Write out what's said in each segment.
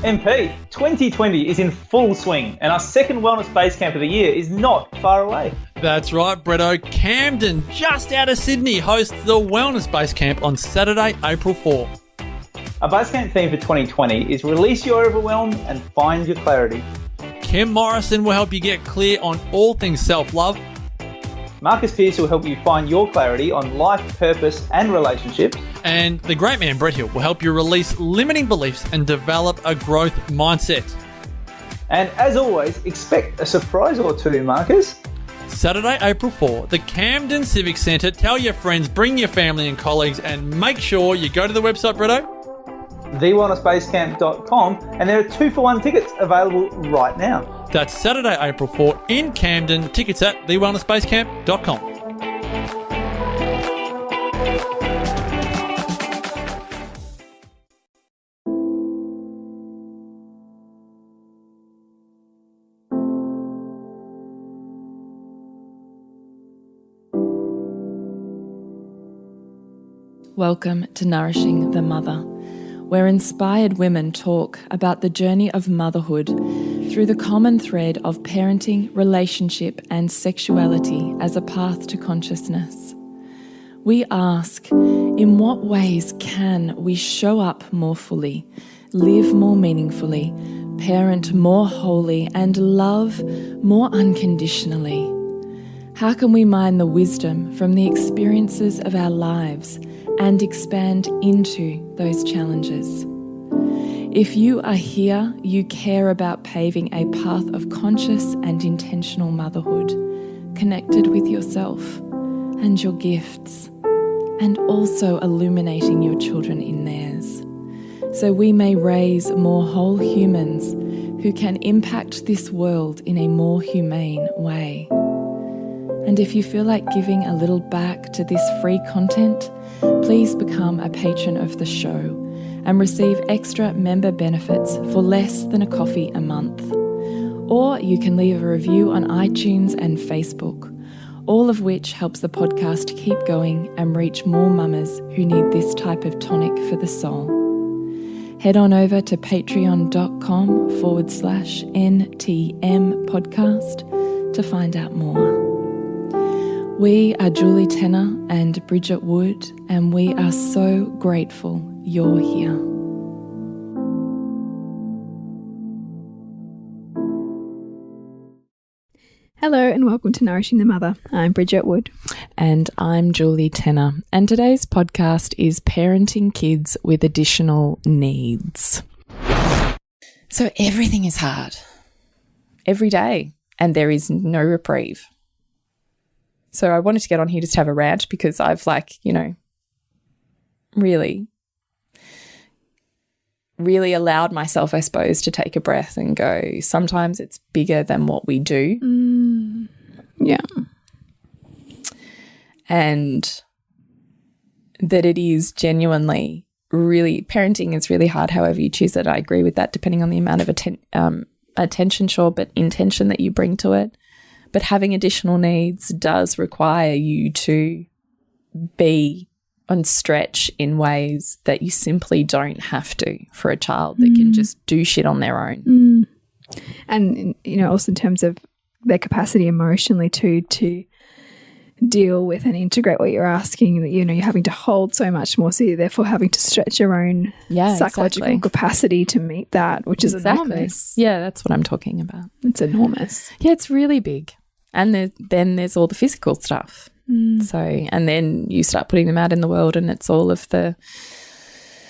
MP, 2020 is in full swing and our second Wellness Base Camp of the year is not far away. That's right, Bretto. Camden, just out of Sydney, hosts the Wellness Base Camp on Saturday, April 4. Our Base Camp theme for 2020 is Release Your Overwhelm and Find Your Clarity. Kim Morrison will help you get clear on all things self-love. Marcus Pearce will help you find your clarity on life, purpose and relationships. And the great man Brett Hill will help you release limiting beliefs and develop a growth mindset. And as always, expect a surprise or two, Marcus. Saturday, April 4, the Camden Civic Centre. Tell your friends, bring your family and colleagues, and make sure you go to the website, Bretto. thewellnessbasecamp.com, and there are 2-for-1 tickets available right now. That's Saturday, April 4 in Camden. Tickets at thewellnessbasecamp.com. Welcome to Nourishing the Mother, where inspired women talk about the journey of motherhood through the common thread of parenting, relationship, and sexuality as a path to consciousness. We ask, in what ways can we show up more fully, live more meaningfully, parent more wholly, and love more unconditionally? How can we mine the wisdom from the experiences of our lives and expand into those challenges? If you are here, you care about paving a path of conscious and intentional motherhood, connected with yourself and your gifts, and also illuminating your children in theirs, so we may raise more whole humans who can impact this world in a more humane way. And if you feel like giving a little back to this free content, please become a patron of the show and receive extra member benefits for less than a coffee a month. Or you can leave a review on iTunes and Facebook, all of which helps the podcast keep going and reach more mamas who need this type of tonic for the soul. Head on over to patreon.com/NTM podcast to find out more. We are Julie Tenner and Bridget Wood, and we are so grateful you're here. Hello and welcome to Nourishing the Mother. I'm Bridget Wood. And I'm Julie Tenner. And today's podcast is Parenting Kids with Additional Needs. So everything is hard. Every day. And there is no reprieve. So I wanted to get on here just to have a rant because I've really allowed myself, I suppose, to take a breath and go, sometimes it's bigger than what we do. Yeah. And that it is genuinely really, parenting is really hard however you choose it. I agree with that, depending on the amount of attention, sure, but intention that you bring to it. But having additional needs does require you to be on stretch in ways that you simply don't have to for a child that can just do shit on their own. And, also in terms of their capacity emotionally to deal with and integrate what you're asking, you're having to hold so much more, so you're therefore having to stretch your own psychological capacity to meet that, which is enormous. Yeah, that's what I'm talking about. It's enormous. Yeah, it's really big. And then there's all the physical stuff. So, and then you start putting them out in the world and it's all of the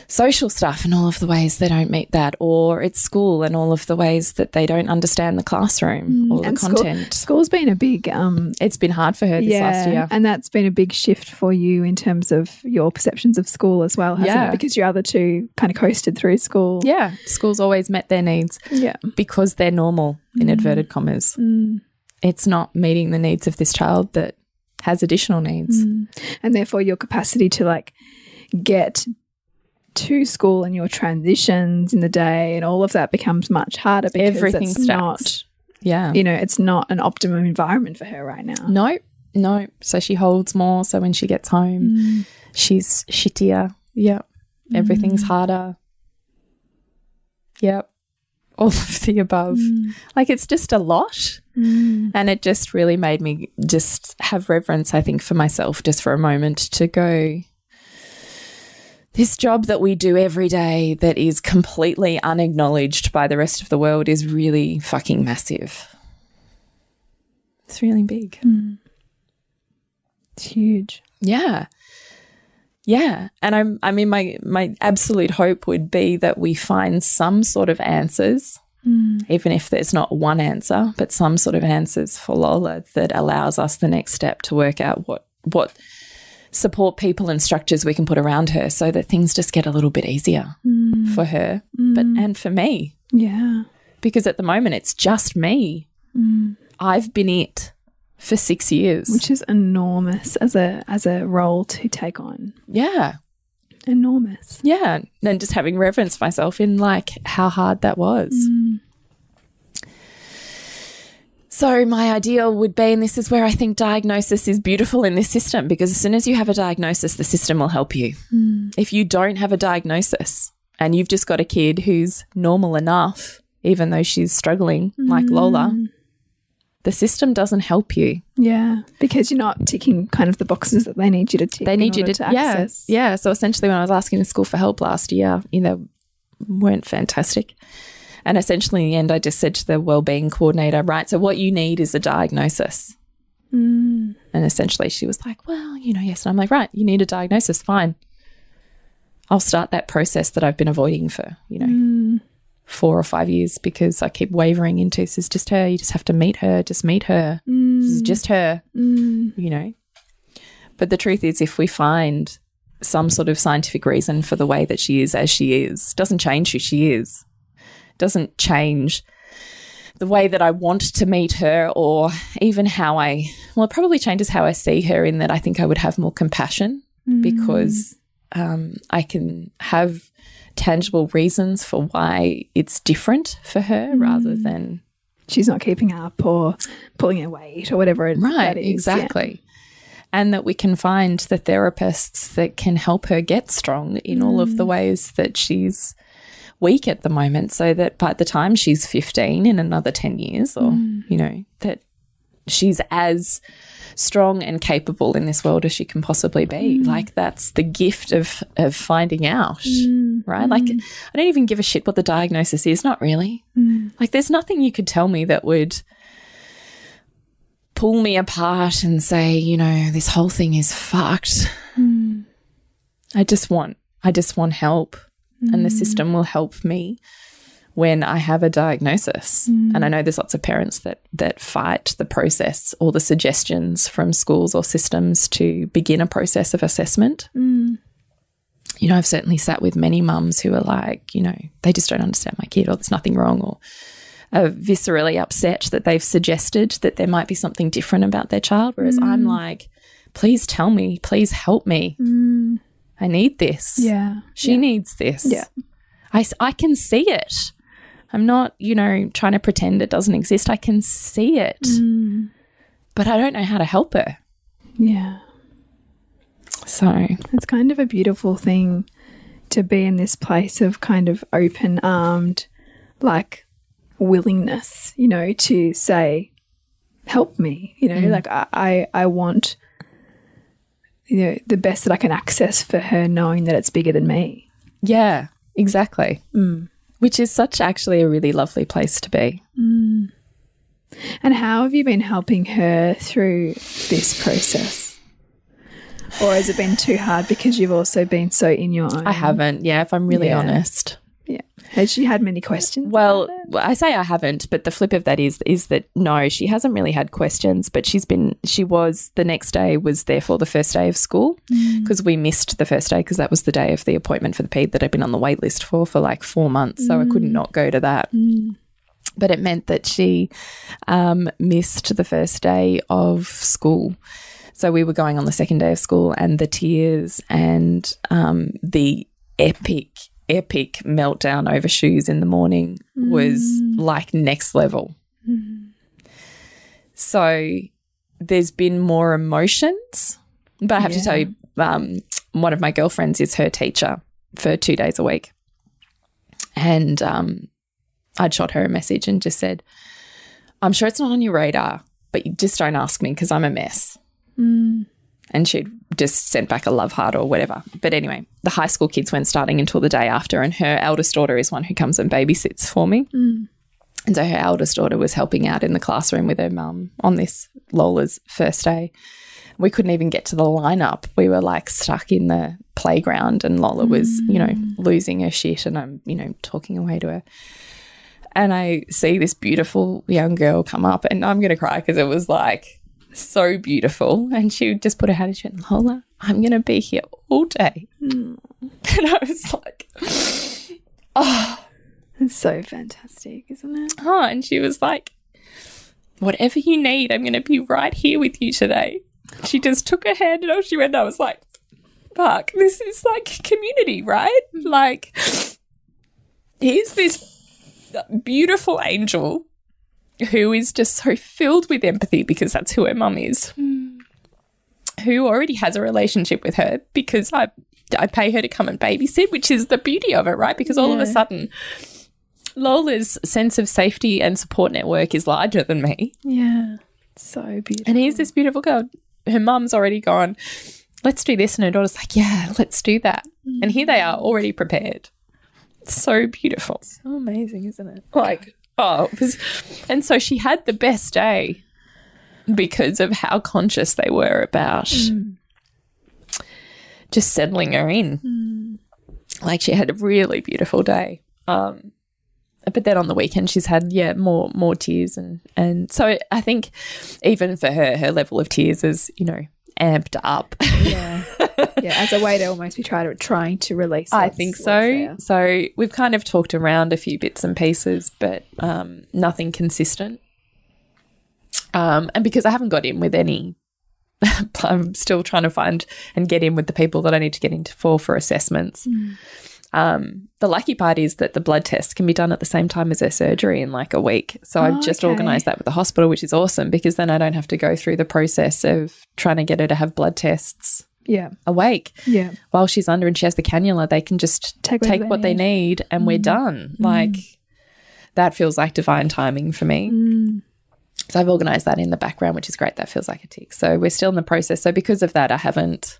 social stuff and all of the ways they don't meet that, or it's school and all of the ways that they don't understand the classroom or the content. School's been a big it's been hard for her this last year. And that's been a big shift for you in terms of your perceptions of school as well, hasn't it? Because your other two kind of coasted through school. Yeah, school's always met their needs because they're normal, in inverted commas. It's not meeting the needs of this child that has additional needs. And therefore your capacity to get to school and your transitions in the day and all of that becomes much harder because everything's not, it's not an optimum environment for her right now. No. So she holds more. So when she gets home, she's shittier. Yep. Everything's harder. Yep. all of the above. Like, it's just a lot. And it just really made me just have reverence, I think, for myself just for a moment to go, this job that we do every day that is completely unacknowledged by the rest of the world is really fucking massive. It's really big. It's huge. Yeah. Yeah. And I mean, my absolute hope would be that we find some sort of answers, even if there's not one answer, but some sort of answers for Lola that allows us the next step to work out what support people and structures we can put around her so that things just get a little bit easier for her and for me. Yeah. Because at the moment it's just me. I've been it for 6 years. Which is enormous as a role to take on. Yeah. Enormous. Yeah. And just having reverence myself in like how hard that was. So my ideal would be, and this is where I think diagnosis is beautiful in this system, because as soon as you have a diagnosis, the system will help you. If you don't have a diagnosis and you've just got a kid who's normal enough, even though she's struggling like Lola, the system doesn't help you. Yeah, because you're not ticking kind of the boxes that they need you to tick. They need you to access. Yeah. So essentially when I was asking the school for help last year, weren't fantastic. And essentially in the end I just said to the wellbeing coordinator, right, so what you need is a diagnosis. And essentially she was like, well, yes. And I'm like, right, you need a diagnosis, fine. I'll start that process that I've been avoiding for, 4 or 5 years because I keep wavering into this is just her. You just have to meet her. Just meet her. This is just her, But the truth is if we find some sort of scientific reason for the way that she is as she is, doesn't change who she is, doesn't change the way that I want to meet her or even it probably changes how I see her in that I think I would have more compassion because I can have tangible reasons for why it's different for her rather than she's not keeping up or pulling her weight or whatever that is. Exactly. And that we can find the therapists that can help her get strong in all of the ways that she's weak at the moment, so that by the time she's 15 in another 10 years or that she's as strong and capable in this world as she can possibly be. Like that's the gift of finding out, right? Like I don't even give a shit what the diagnosis is, not really. Like there's nothing you could tell me that would pull me apart and say, this whole thing is fucked. I just want help and the system will help me when I have a diagnosis. And I know there's lots of parents that fight the process or the suggestions from schools or systems to begin a process of assessment. I've certainly sat with many mums who are like, they just don't understand my kid or there's nothing wrong or are viscerally upset that they've suggested that there might be something different about their child, whereas I'm like, please tell me, please help me. I need this. Yeah. She needs this. Yeah. I can see it. I'm not, trying to pretend it doesn't exist. I can see it, but I don't know how to help her. Yeah. So it's kind of a beautiful thing to be in this place of kind of open-armed, like willingness, to say, help me, like I want, the best that I can access for her knowing that it's bigger than me. Yeah, exactly. Which is such actually a really lovely place to be. And how have you been helping her through this process? Or has it been too hard because you've also been so in your own? I haven't, if I'm really honest. Yeah. Has she had many questions? Well, I say I haven't, but the flip of that is that no, she hasn't really had questions, but the next day was therefore the first day of school because we missed the first day because that was the day of the appointment for the ped that I'd been on the wait list for like 4 months, so I couldn't not go to that. But it meant that she missed the first day of school. So we were going on the second day of school and the tears and the epic meltdown over shoes in the morning was like next level. So there's been more emotions, but I have to tell you, one of my girlfriends is her teacher for 2 days a week. And I'd shot her a message and just said, I'm sure it's not on your radar, but you just don't ask me because I'm a mess. And she'd just sent back a love heart or whatever. But anyway, the high school kids weren't starting until the day after, and her eldest daughter is one who comes and babysits for me. And so her eldest daughter was helping out in the classroom with her mum on this Lola's first day. We couldn't even get to the lineup. We were like stuck in the playground, and Lola was, you know, losing her shit, and I'm, you know, talking away to her. And I see this beautiful young girl come up, and I'm going to cry because it was like so beautiful. And she just put her hand in, she went, Lola, I'm going to be here all day. And I was like, oh. It's so fantastic, isn't it? Oh, and she was like, whatever you need, I'm going to be right here with you today. She just took her hand and off she went. I was like, fuck, this is like community, right? Like, here's this beautiful angel who is just so filled with empathy because that's who her mum is, who already has a relationship with her because I pay her to come and babysit, which is the beauty of it, right? Because all of a sudden Lola's sense of safety and support network is larger than me. Yeah, so beautiful. And here's this beautiful girl. Her mum's already gone, let's do this, and her daughter's like, yeah, let's do that. And here they are already prepared. It's so beautiful. So amazing, isn't it? Like, oh, and so she had the best day because of how conscious they were about just settling her in. Like, she had a really beautiful day. But then on the weekend she's had, more tears. And so I think even for her, her level of tears is, you know, amped up. Yeah. Yeah, as a way to almost be trying to release. I think so. So we've kind of talked around a few bits and pieces, but nothing consistent. And because I haven't got in with any, I'm still trying to find and get in with the people that I need to get into for assessments. The lucky part is that the blood test can be done at the same time as her surgery in like a week. So I've just organised that with the hospital, which is awesome because then I don't have to go through the process of trying to get her to have blood tests awake. Yeah. While she's under and she has the cannula, they can just take what they need and we're done. Like, that feels like divine timing for me. So I've organised that in the background, which is great. That feels like a tick. So we're still in the process. So because of that, I haven't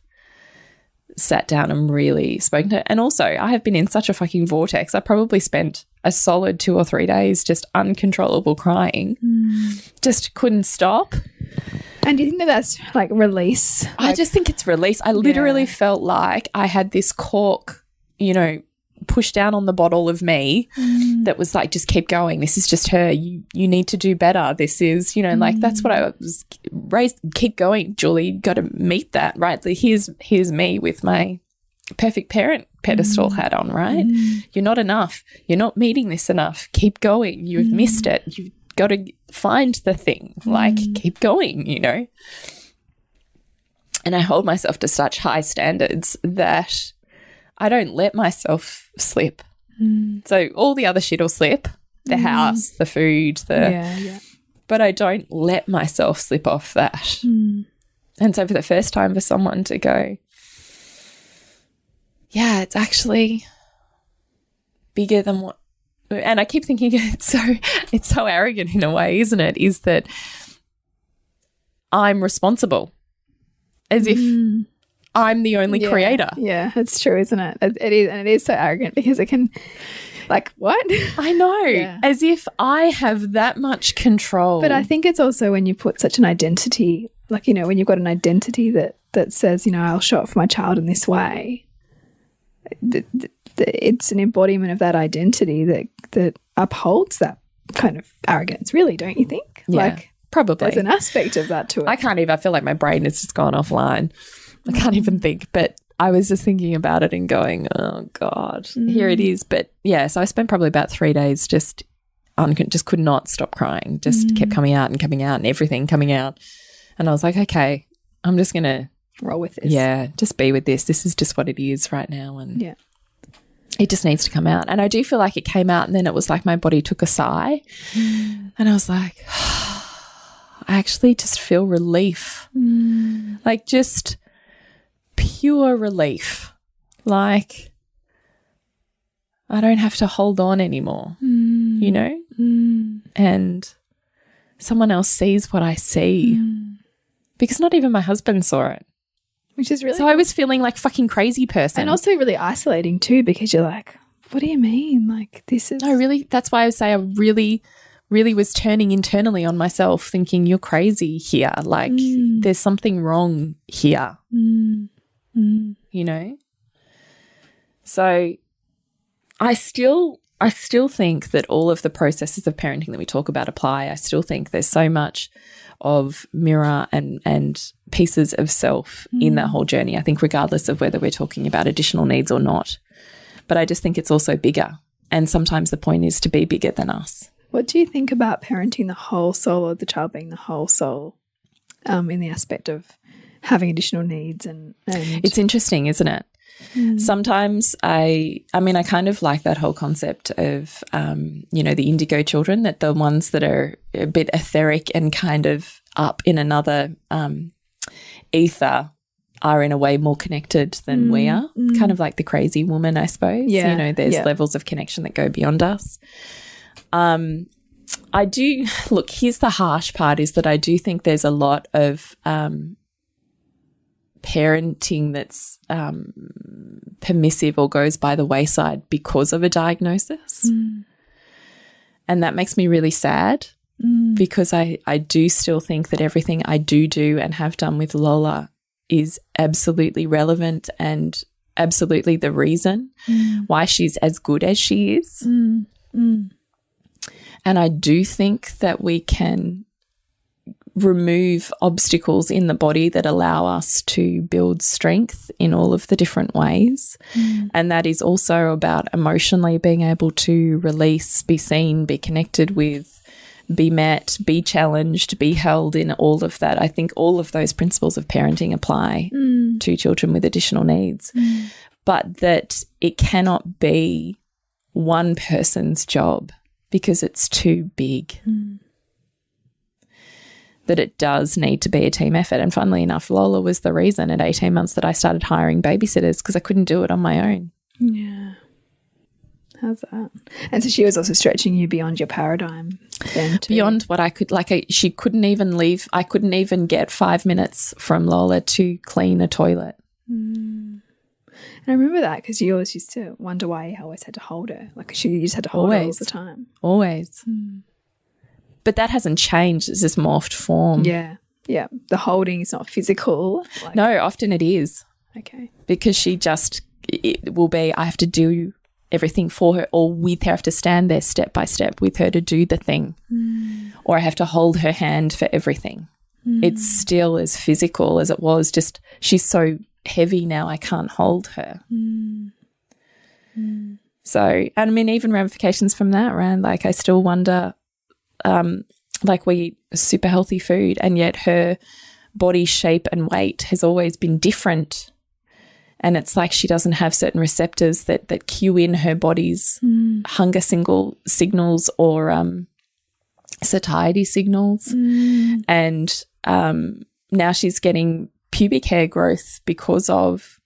sat down and really spoken to her. And also, I have been in such a fucking vortex. I probably spent a solid 2 or 3 days just uncontrollable crying. Just couldn't stop. And do you think that that's like release? I just think it's release. I literally felt like I had this cork, you know, pushed down on the bottle of me that was like, just keep going. This is just her. You need to do better. This is, you know, like that's what I was raised. Keep going, Julie. Got to meet that, right? So here's me with my perfect parent pedestal hat on, right? You're not enough. You're not meeting this enough. Keep going. You've missed it. You've got to find the thing. Like, keep going, you know. And I hold myself to such high standards that I don't let myself slip. So all the other shit will slip, the house, the food, but I don't let myself slip off that. And so for the first time for someone to go, yeah, it's actually bigger than what, and I keep thinking it's so arrogant in a way, isn't it? Is that I'm responsible as if I'm the only creator. Yeah, it's true, isn't it? It is, and it is so arrogant because it can, like, what? I know, as if I have that much control. But I think it's also when you put such an identity, like, you know, when you've got an identity that says, you know, I'll show up for my child in this way. It's an embodiment of that identity that upholds that kind of arrogance, really, don't you think? Yeah, like, probably. There's an aspect of that to it. I feel like my brain has just gone offline. I can't even think, but I was just thinking about it and going, oh God, here it is. But yeah, so I spent probably about 3 days just could not stop crying, just kept coming out and everything coming out. And I was like, okay, I'm just going to roll with this. Yeah, just be with this. This is just what it is right now. And it just needs to come out. And I do feel like it came out and then it was like my body took a sigh and I was like, I actually just feel relief. Like just pure relief. Like I don't have to hold on anymore. you know? And someone else sees what I see because not even my husband saw it. Which is really So I was feeling like fucking crazy person. and also really isolating too, because you're like, what do you mean? Like, this is... No, really, that's why I would say I really was turning internally on myself thinking you're crazy here. Like there's something wrong here, you know? So I still think that all of the processes of parenting that we talk about apply. I still think there's so much of mirror and pieces of self in that whole journey. I think regardless of whether we're talking about additional needs or not. But I just think it's also bigger. And sometimes the point is to be bigger than us. What do you think about parenting the whole soul, or the child being the whole soul, in the aspect of having additional needs? And it's interesting, isn't it? Sometimes I kind of like that whole concept of, you know, the indigo children, that the ones that are a bit etheric and kind of up in another ether are in a way more connected than we are, kind of like the crazy woman, I suppose. Yeah, you know, there's levels of connection that go beyond us. I do, look, here's the harsh part, is that I do think there's a lot of parenting that's permissive or goes by the wayside because of a diagnosis. And that makes me really sad because I do still think that everything I do and have done with Lola is absolutely relevant and absolutely the reason why she's as good as she is. And I do think that we can remove obstacles in the body that allow us to build strength in all of the different ways. And that is also about emotionally being able to release, be seen, be connected with, be met, be challenged, be held in all of that. I think all of those principles of parenting apply to children with additional needs, but that it cannot be one person's job because it's too big. That it does need to be a team effort. And funnily enough, Lola was the reason at 18 months that I started hiring babysitters, because I couldn't do it on my own. Yeah. How's that? And so she was also stretching you beyond your paradigm then too. Beyond what I could, she couldn't even leave. I couldn't even get 5 minutes from Lola to clean a toilet. And I remember that because you always used to wonder why you always had to hold her. Like you just had to hold her all the time. Always. But that hasn't changed. It's just morphed form. Yeah. Yeah. The holding is not physical. No, often it is. Okay. Because it will be, I have to do everything for her, or with her, I have to stand there step by step with her to do the thing, or I have to hold her hand for everything. It's still as physical as it was, just she's so heavy now I can't hold her. So, and I mean, even ramifications from that, around I still wonder, we eat super healthy food and yet her body shape and weight has always been different. And it's like she doesn't have certain receptors that cue in her body's hunger signals or satiety signals. And now she's getting pubic hair growth because of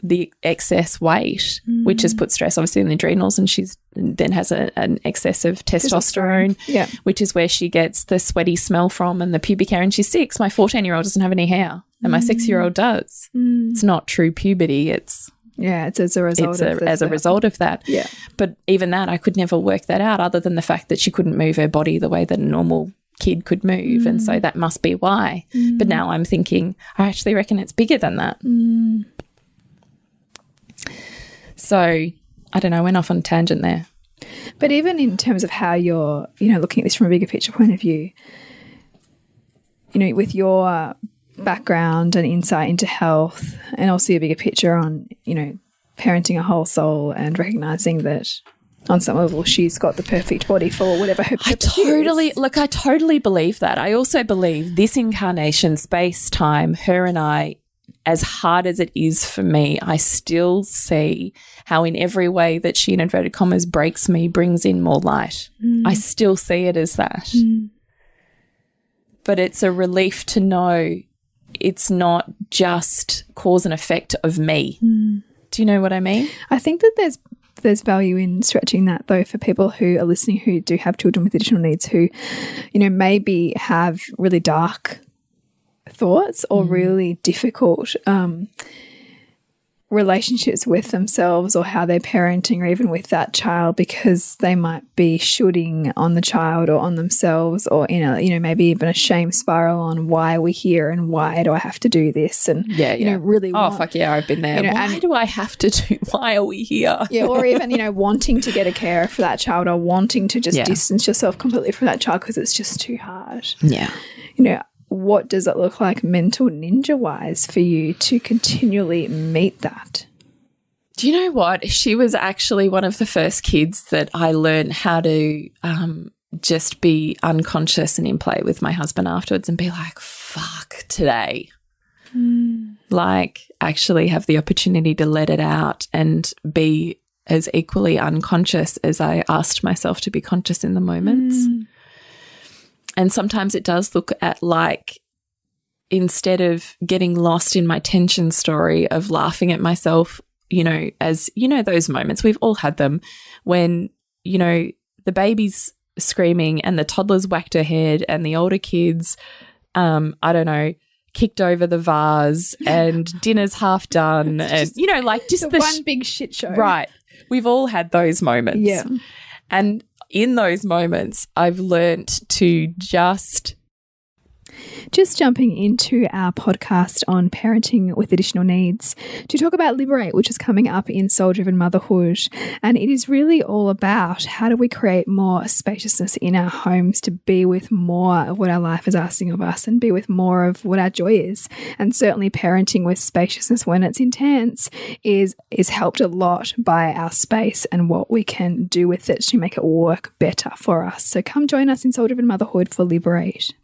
the excess weight, which has put stress obviously in the adrenals, and she's then has an excess of testosterone, which is where she gets the sweaty smell from and the pubic hair. And she's 6. My 14-year-old doesn't have any hair, and my 6-year-old does. It's not true puberty. It's as a result of that. Yeah. But even that, I could never work that out, other than the fact that she couldn't move her body the way that a normal kid could move, and so that must be why. But now I'm thinking, I actually reckon it's bigger than that. So, I don't know, I went off on a tangent there. But even in terms of how you're, looking at this from a bigger picture point of view, with your background and insight into health, and also a bigger picture on, parenting a whole soul and recognising that on some level she's got the perfect body for whatever her purpose is. I totally believe that. I also believe this incarnation, space, time, her and I, as hard as it is for me, I still see how in every way that she, in inverted commas, breaks me, brings in more light. I still see it as that. But it's a relief to know it's not just cause and effect of me. Do you know what I mean? I think that there's there's value in stretching that, though, for people who are listening who do have children with additional needs who, you know, maybe have really dark thoughts or really difficult relationships with themselves or how they're parenting or even with that child, because they might be shooting on the child or on themselves, or you know maybe even a shame spiral on why are we here and why do I have to do this, and you know really fuck yeah, I've been there. Why do I have to do, why are we here? Or even, you know, wanting to get a carer for that child or wanting to just distance yourself completely from that child because it's just too hard. You know, what does it look like mental ninja wise for you to continually meet that? Do you know what? She was actually one of the first kids that I learned how to just be unconscious and in play with my husband afterwards and be like, fuck today. Like actually have the opportunity to let it out and be as equally unconscious as I asked myself to be conscious in the moments. And sometimes it does look at like, instead of getting lost in my tension story of laughing at myself, you know, as, you know, those moments, we've all had them when, you know, the baby's screaming and the toddler's whacked her head and the older kids, I don't know, kicked over the vase and dinner's half done and, you know, like just the one big shit show. Right. We've all had those moments. Yeah. And in those moments, I've learnt to just jumping into our podcast on parenting with additional needs to talk about Liberate, which is coming up in Soul-Driven Motherhood. And it is really all about how do we create more spaciousness in our homes to be with more of what our life is asking of us and be with more of what our joy is. And certainly parenting with spaciousness when it's intense is helped a lot by our space and what we can do with it to make it work better for us. So come join us in Soul-Driven Motherhood for Liberate.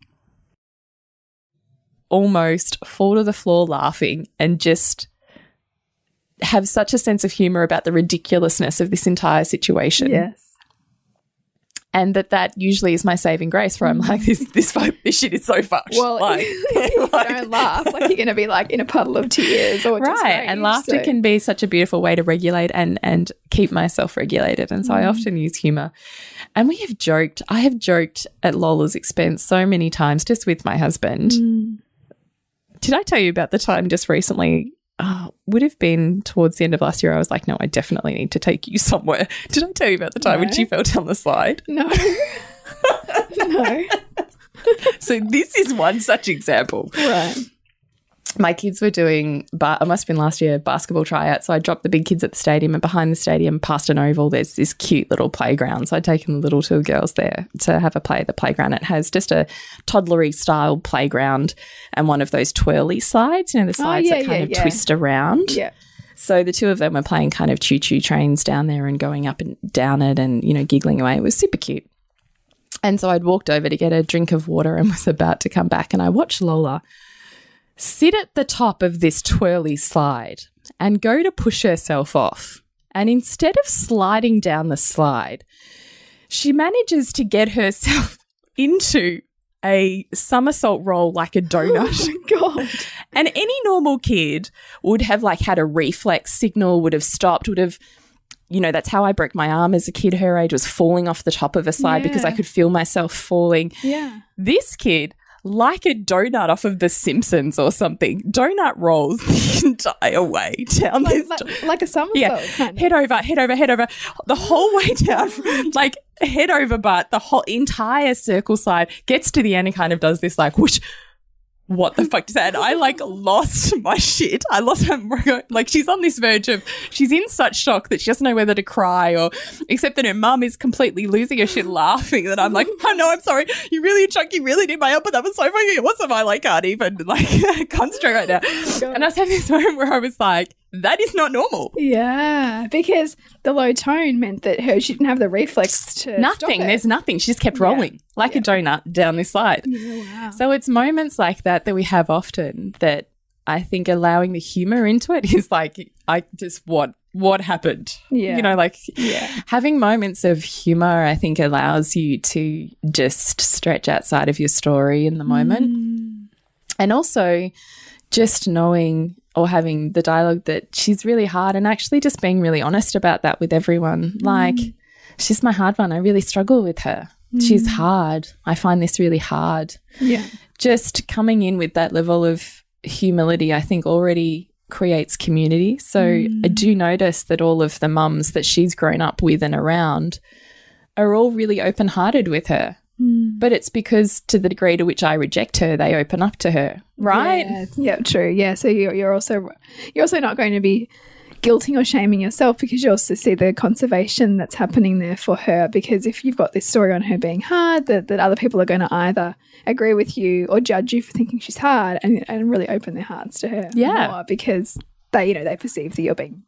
Almost fall to the floor laughing and just have such a sense of humor about the ridiculousness of this entire situation. Yes. And that usually is my saving grace, where I'm like, this shit is so fucked. Well, like, if you don't laugh, like you're going to be like in a puddle of tears or just right. And laughter can be such a beautiful way to regulate and keep myself regulated. And so I often use humor. And I have joked at Lola's expense so many times just with my husband. Did I tell you about the time just recently? Would have been towards the end of last year. I was like, no, I definitely need to take you somewhere. Did I tell you about the time when she fell down the slide? No. No. So this is one such example. Right. My kids were doing, it must have been last year, basketball tryout. So I dropped the big kids at the stadium, and behind the stadium, past an oval, there's this cute little playground. So I'd taken the little two girls there to have a play at the playground. It has just a toddlery style playground and one of those twirly slides, you know, the slides that kind of twist around. Yeah. So the two of them were playing kind of choo-choo trains down there and going up and down it and, you know, giggling away. It was super cute. And so I'd walked over to get a drink of water and was about to come back, and I watched Lola sit at the top of this twirly slide and go to push herself off. And instead of sliding down the slide, she manages to get herself into a somersault roll like a donut. Oh, my God. And any normal kid would have like had a reflex signal, would have stopped, would have, you know, that's how I broke my arm as a kid her age, was falling off the top of a slide because I could feel myself falling. Yeah. This kid, like a donut off of The Simpsons or something, donut rolls the entire way down like a somersault. Kind of. Head over, the whole way down, like head over butt, the whole entire circle slide, gets to the end and kind of does this like whoosh. What the fuck does that? And I like lost my shit. I lost her, like she's on this verge of, she's in such shock that she doesn't know whether to cry or, except that her mum is completely losing her shit laughing, that I'm like, oh no, I'm sorry. You really chunky, you really did my elbow. That was so funny. What's am I like, can't even like concentrate right now. And I was having this moment where I was like, that is not normal. Yeah, because the low tone meant that she didn't have the reflex to nothing. stop it. There's nothing. She just kept rolling like a donut down this slide. Yeah, wow. So it's moments like that we have often that I think allowing the humor into it is like, I just, what happened? Yeah. You know, like having moments of humor, I think allows you to just stretch outside of your story in the moment. And also just knowing or having the dialogue that she's really hard, and actually just being really honest about that with everyone. Like, she's my hard one. I really struggle with her. She's hard. I find this really hard. Yeah. Just coming in with that level of humility, I think, already creates community. So I do notice that all of the mums that she's grown up with and around are all really open-hearted with her. But it's because to the degree to which I reject her, they open up to her, right? Yeah, true. Yeah, so you're also not going to be guilting or shaming yourself, because you also see the conservation that's happening there for her. Because if you've got this story on her being hard, that other people are going to either agree with you or judge you for thinking she's hard, and really open their hearts to her more, because they perceive that you're being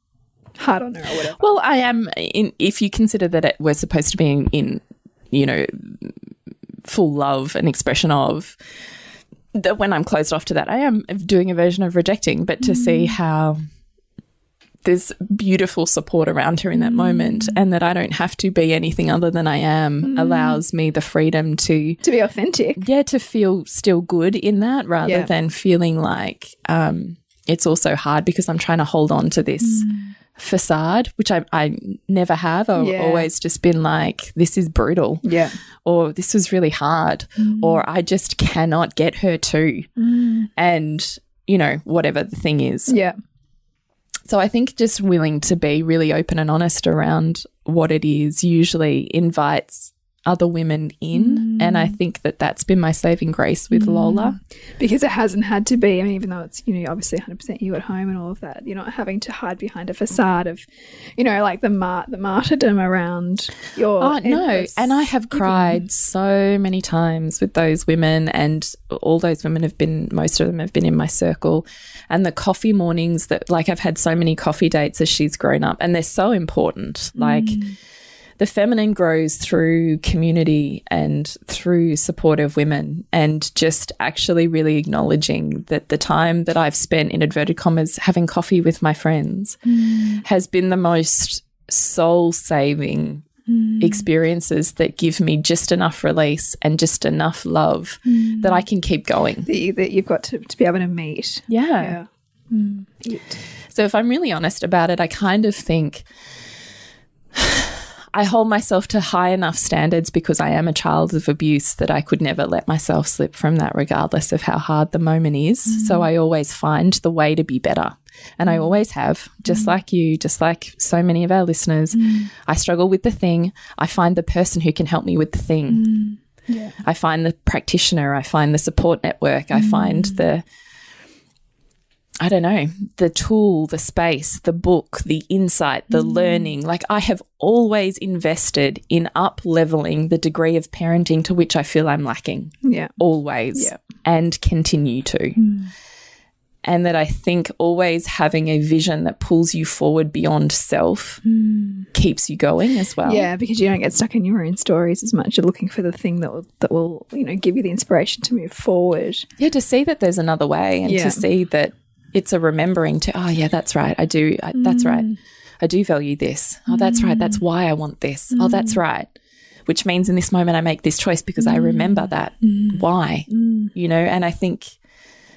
hard on her or whatever. Well, I am. If you consider that we're supposed to be in full love and expression of that, when I'm closed off to that, I am doing a version of rejecting, but to see how there's beautiful support around her in that moment, and that I don't have to be anything other than I am, allows me the freedom to be authentic. Yeah, to feel still good in that, rather than feeling like it's also hard because I'm trying to hold on to this facade, which I never have. I've always just been like, this is brutal. Yeah. Or this was really hard. Or I just cannot get her to. And, whatever the thing is. Yeah. So I think just willing to be really open and honest around what it is usually invites other women in. And I think that that's been my saving grace with Lola. Because it hasn't had to be, I mean, even though it's, obviously 100% you at home and all of that, you're not having to hide behind a facade of, like the martyrdom around your... Oh, no. And I have cried so many times with those women, and all those women most of them have been in my circle. And the coffee mornings that, like, I've had so many coffee dates as she's grown up, and they're so important. Like... The feminine grows through community and through supportive women, and just actually really acknowledging that the time that I've spent, in inverted commas, having coffee with my friends has been the most soul-saving experiences that give me just enough release and just enough love that I can keep going. That you've got to be able to meet. Yeah. So if I'm really honest about it, I kind of think... I hold myself to high enough standards because I am a child of abuse that I could never let myself slip from that, regardless of how hard the moment is. So I always find the way to be better. And I always have, just like you, just like so many of our listeners. I struggle with the thing. I find the person who can help me with the thing. I find the practitioner. I find the support network. I find the tool, the space, the book, the insight, the learning. Like, I have always invested in up-leveling the degree of parenting to which I feel I'm lacking. Yeah. Always. Yeah. And continue to. And that I think always having a vision that pulls you forward beyond self keeps you going as well. Yeah, because you don't get stuck in your own stories as much. You're looking for the thing that will give you the inspiration to move forward. Yeah, to see that there's another way, and to see that it's a remembering to, oh, yeah, that's right. That's right. I do value this. Oh, that's right. That's why I want this. Oh, that's right. Which means in this moment I make this choice because I remember that. Why? And I think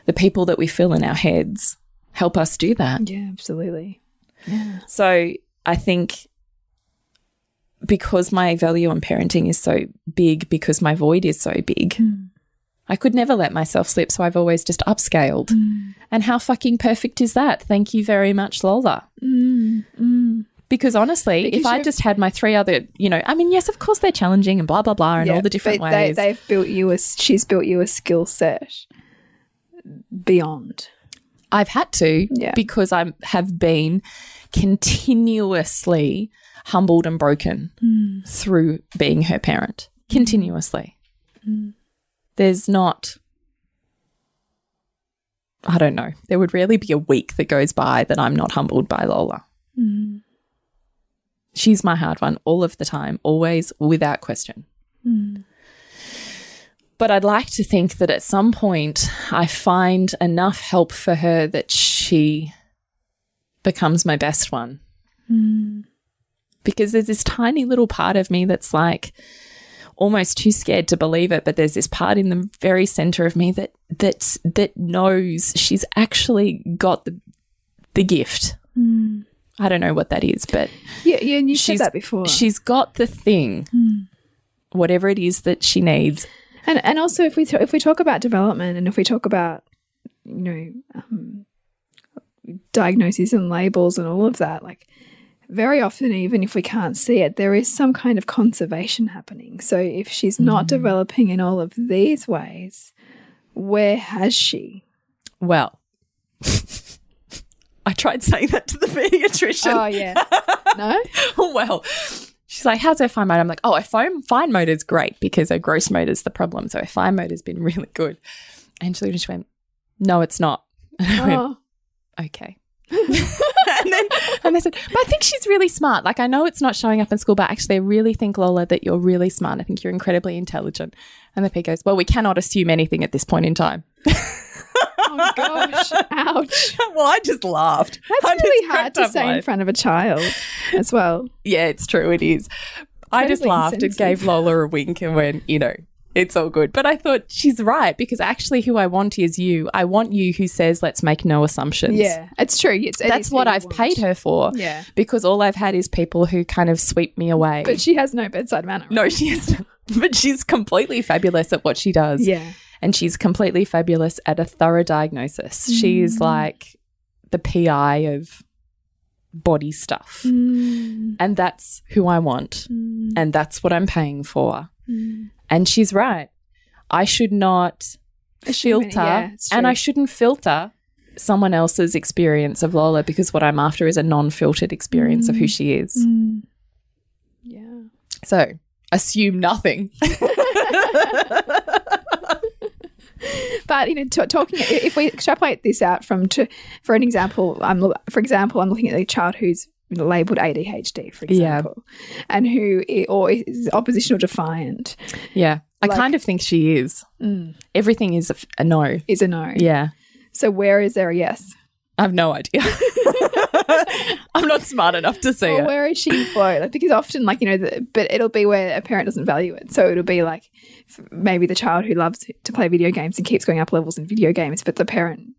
the people that we fill in our heads help us do that. Yeah, absolutely. Yeah. So I think because my value on parenting is so big, because my void is so big, I could never let myself slip, so I've always just upscaled. And how fucking perfect is that? Thank you very much, Lola. Because honestly, if I just had my three other, yes, of course they're challenging and blah, blah, blah, and all the different ways. She's built you a skill set beyond. I've had to because I have been continuously humbled and broken through being her parent. Continuously. There's not, I don't know, there would rarely be a week that goes by that I'm not humbled by Lola. She's my hard one all of the time, always, without question. But I'd like to think that at some point I find enough help for her that she becomes my best one. Because there's this tiny little part of me that's like, almost too scared to believe it, but there's this part in the very center of me that knows she's actually got the gift. I don't know what that is, but yeah, and you said that before. She's got the thing, whatever it is that she needs. And also, if we talk about development, and if we talk about diagnoses and labels and all of that, like very often, even if we can't see it, there is some kind of conservation happening. So if she's not developing in all of these ways, where has she? Well, I tried saying that to the pediatrician. Oh, yeah. No? Well, she's like, how's her fine motor? I'm like, oh, her fine motor's great because her gross motor's the problem. So her fine motor's been really good. And she just went, no, it's not. And I went, okay. and they said, but I think she's really smart. Like, I know it's not showing up in school, but actually I really think, Lola, that you're really smart. I think you're incredibly intelligent. And the P goes, well, we cannot assume anything at this point in time. Oh, gosh. Ouch. Well, I just laughed. That's really hard to say in front of a child as well. Yeah, it's true. It is. I just laughed and gave Lola a wink and went, it's all good. But I thought she's right, because actually who I want is you. I want you who says, let's make no assumptions. Yeah, it's true. That's what I've paid her for. Yeah. Because all I've had is people who kind of sweep me away. But she has no bedside manner. Right? No, she has. But she's completely fabulous at what she does. Yeah. And she's completely fabulous at a thorough diagnosis. She's like the PI of body stuff. And that's who I want. And that's what I'm paying for. And she's right. I should not filter, and I shouldn't filter someone else's experience of Lola, because what I'm after is a non-filtered experience of who she is. Yeah. So assume nothing. But talking, if we extrapolate this out for an example, I'm looking at a child who's labelled ADHD, for example, and who is oppositional defiant. Yeah, I kind of think she is. Everything is a no. Is a no. Yeah. So where is there a yes? I have no idea. I'm not smart enough to see it. Where is she in flow? Like, because often, but it'll be where a parent doesn't value it. So it'll be like maybe the child who loves to play video games and keeps going up levels in video games, but the parent,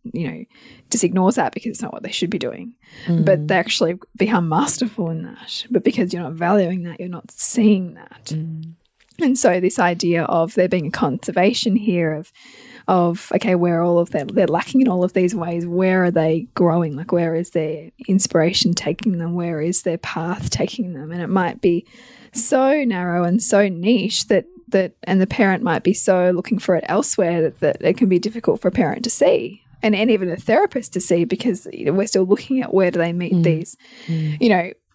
just ignores that because it's not what they should be doing. But they actually become masterful in that. But because you're not valuing that, you're not seeing that. And so this idea of there being a conservation here of okay, where all of them, they're lacking in all of these ways, where are they growing? Like, where is their inspiration taking them? Where is their path taking them? And it might be so narrow and so niche that and the parent might be so looking for it elsewhere that it can be difficult for a parent to see. And even a therapist to see, because we're still looking at where do they meet these,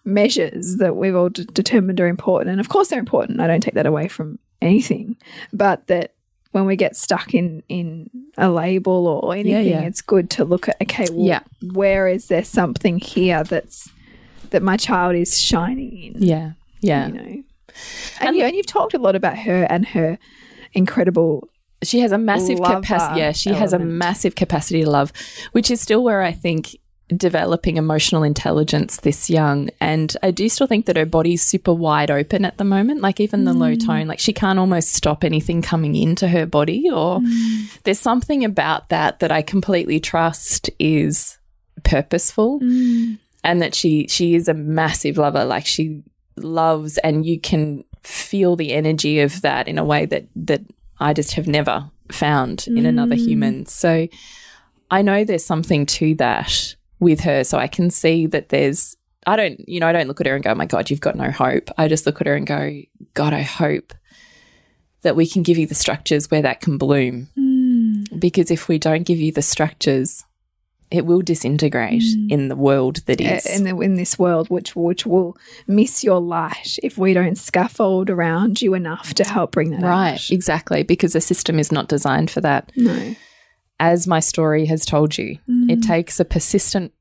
measures that we've all determined are important. And of course they're important. I don't take that away from anything. But that when we get stuck in a label or anything, it's good to look at, okay, where is there something here that my child is shining in? Yeah, yeah. And you've talked a lot about her and her incredible. She has a massive capacity. Yeah, she has a massive capacity to love, which is still where I think developing emotional intelligence this young. And I do still think that her body's super wide open at the moment, like even the low tone, like she can't almost stop anything coming into her body, or there's something about that I completely trust is purposeful, and that she is a massive lover. Like she loves, and you can feel the energy of that in a way that I just have never found in another human. So I know there's something to that with her. So I can see that I don't look at her and go, oh my God, you've got no hope. I just look at her and go, God, I hope that we can give you the structures where that can bloom. Because if we don't give you the structures, it will disintegrate in the world that is. In this world, which will miss your light if we don't scaffold around you enough to help bring that out. Right, exactly, because the system is not designed for that. No. As my story has told you, it takes a persistent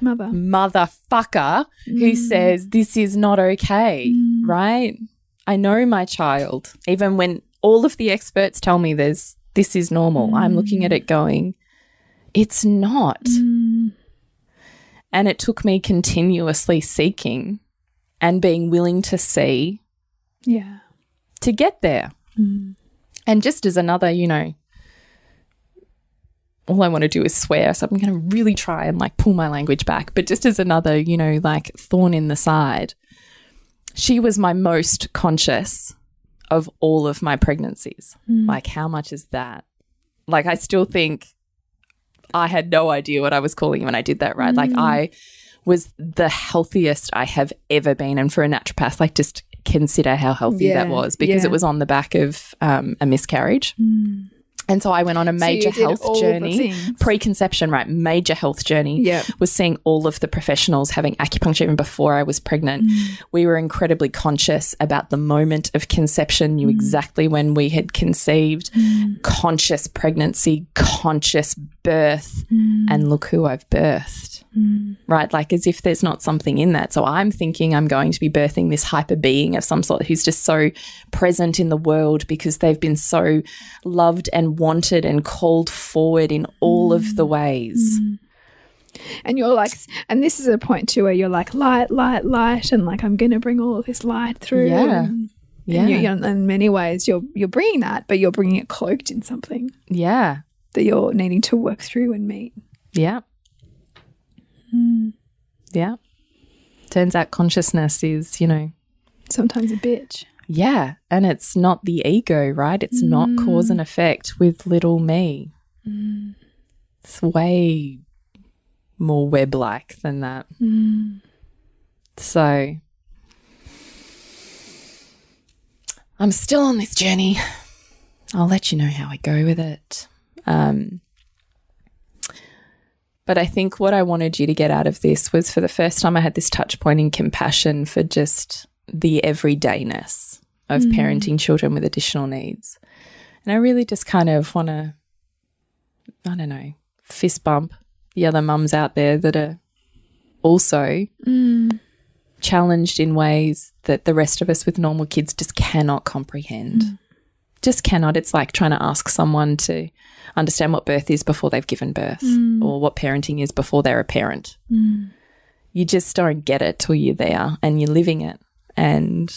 motherfucker who says this is not okay, right? I know my child. Even when all of the experts tell me this is normal, I'm looking at it going, it's not. And it took me continuously seeking and being willing to see to get there. And just as another, all I want to do is swear. So I'm going to really try and like pull my language back. But just as another, you know, like thorn in the side, she was my most conscious of all of my pregnancies. Like, how much is that? Like, I still think I had no idea what I was calling when I did that, right? Like, I was the healthiest I have ever been. And for a naturopath, like, just consider how healthy that was, because it was on the back of a miscarriage. And so I went on a major health journey, preconception, right? Major health journey. Was seeing all of the professionals, having acupuncture even before I was pregnant. We were incredibly conscious about the moment of conception, knew exactly when we had conceived, conscious pregnancy, conscious birth, and look who I've birthed. Right? Like, as if there's not something in that. So I'm thinking I'm going to be birthing this hyper being of some sort who's just so present in the world because they've been so loved and wanted and called forward in all of the ways. And you're like, and this is a point too where you're like, light, light, light, and like, I'm going to bring all of this light through. And in many ways you're bringing that, but you're bringing it cloaked in something. That you're needing to work through and meet. Turns out consciousness is, you know, sometimes a bitch. And it's not the ego, right? It's not cause and effect with little me. It's way more web-like than that. So I'm still on this journey. I'll let you know how I go with it. But I think what I wanted you to get out of this was, for the first time, I had this touch point in compassion for just the everydayness of parenting children with additional needs. And I really just kind of want to, I don't know, fist bump the other mums out there that are also challenged in ways that the rest of us with normal kids just cannot comprehend. Just cannot. It's like trying to ask someone to understand what birth is before they've given birth, or what parenting is before they're a parent. You just don't get it till you're there and you're living it. And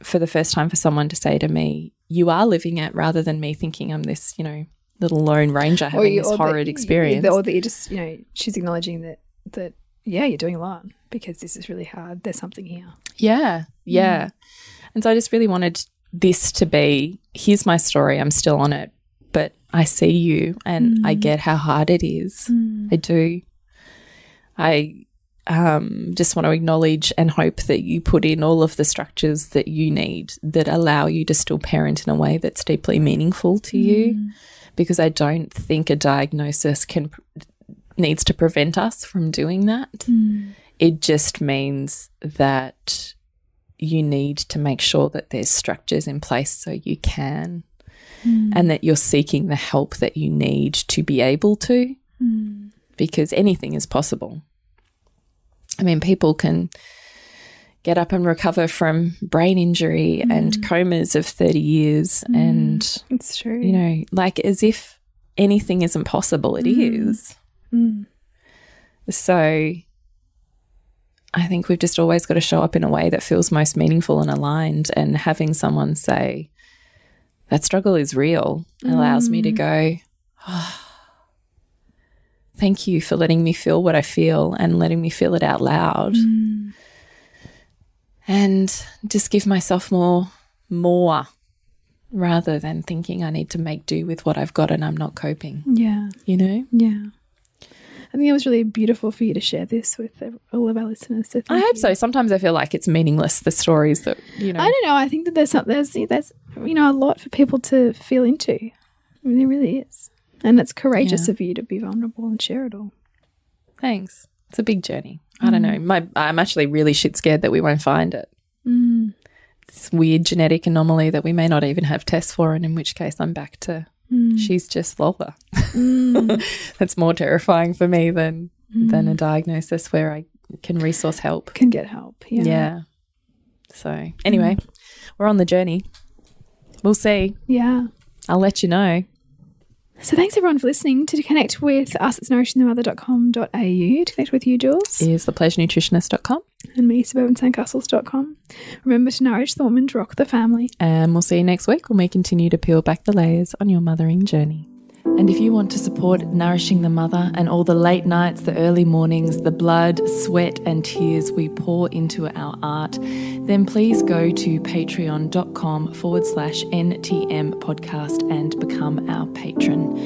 for the first time, for someone to say to me, you are living it, rather than me thinking I'm this, you know, little lone ranger having this horrid experience. Or that you just, you know, she's acknowledging that you're doing a lot because this is really hard. There's something here. And so I just really wanted this to be, here's my story, I'm still on it, but I see you and I get how hard it is. I do. I just want to acknowledge and hope that you put in all of the structures that you need that allow you to still parent in a way that's deeply meaningful to you, because I don't think a diagnosis needs to prevent us from doing that. It just means that you need to make sure that there's structures in place so you can, and that you're seeking the help that you need to be able to, because anything is possible. I mean, people can get up and recover from brain injury and comas of 30 years and, it's true, you know, like, as if anything isn't possible. It is. So I think we've just always got to show up in a way that feels most meaningful and aligned, and having someone say, that struggle is real, allows me to go, thank you for letting me feel what I feel and letting me feel it out loud. And just give myself more rather than thinking I need to make do with what I've got and I'm not coping. You know? I think it was really beautiful for you to share this with all of our listeners. So I hope so. Sometimes I feel like it's meaningless, the stories that, you know. I don't know. I think that there's you know, a lot for people to feel into. I mean, there really is. And it's courageous of you to be vulnerable and share it all. Thanks. It's a big journey. I don't know. I'm actually really shit scared that we won't find it. This weird genetic anomaly that we may not even have tests for, and in which case I'm back to she's just Lola. That's more terrifying for me than a diagnosis where I can resource help. Can get help, So anyway, we're on the journey. We'll see. I'll let you know. So thanks everyone for listening. To connect with us, it's nourishingthemother.com.au. To connect with you, Jules, is thepleasurenutritionist.com. And me, Suburban Sandcastles.com. Remember to nourish the woman, to rock the family. And we'll see you next week when we continue to peel back the layers on your mothering journey. And if you want to support Nourishing the Mother and all the late nights, the early mornings, the blood, sweat and tears we pour into our art, then please go to patreon.com/NTM podcast and become our patron.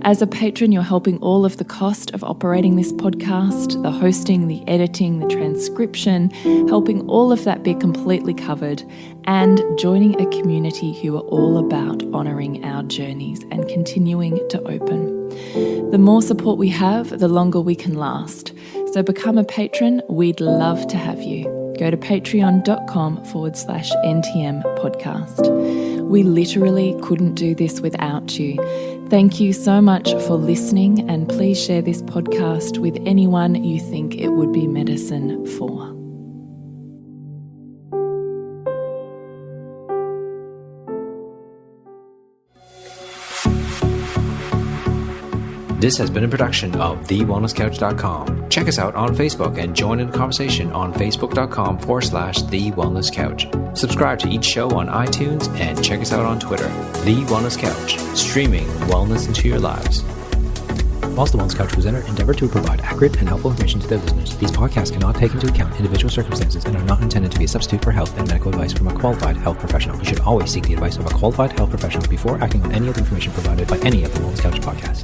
As a patron, you're helping all of the cost of operating this podcast, the hosting, the editing, the transcription, helping all of that be completely covered, and joining a community who are all about honouring our journeys and continuing to open. The more support we have, the longer we can last. So become a patron. We'd love to have you. Go to patreon.com/NTM podcast. We literally couldn't do this without you. Thank you so much for listening, and please share this podcast with anyone you think it would be medicine for. This has been a production of TheWellnessCouch.com. Check us out on Facebook and join in the conversation on Facebook.com/TheWellnessCouch. Subscribe to each show on iTunes and check us out on Twitter. The Wellness Couch, streaming wellness into your lives. Whilst the Wellness Couch presenter endeavor to provide accurate and helpful information to their listeners, these podcasts cannot take into account individual circumstances and are not intended to be a substitute for health and medical advice from a qualified health professional. You should always seek the advice of a qualified health professional before acting on any of the information provided by any of the Wellness Couch podcasts.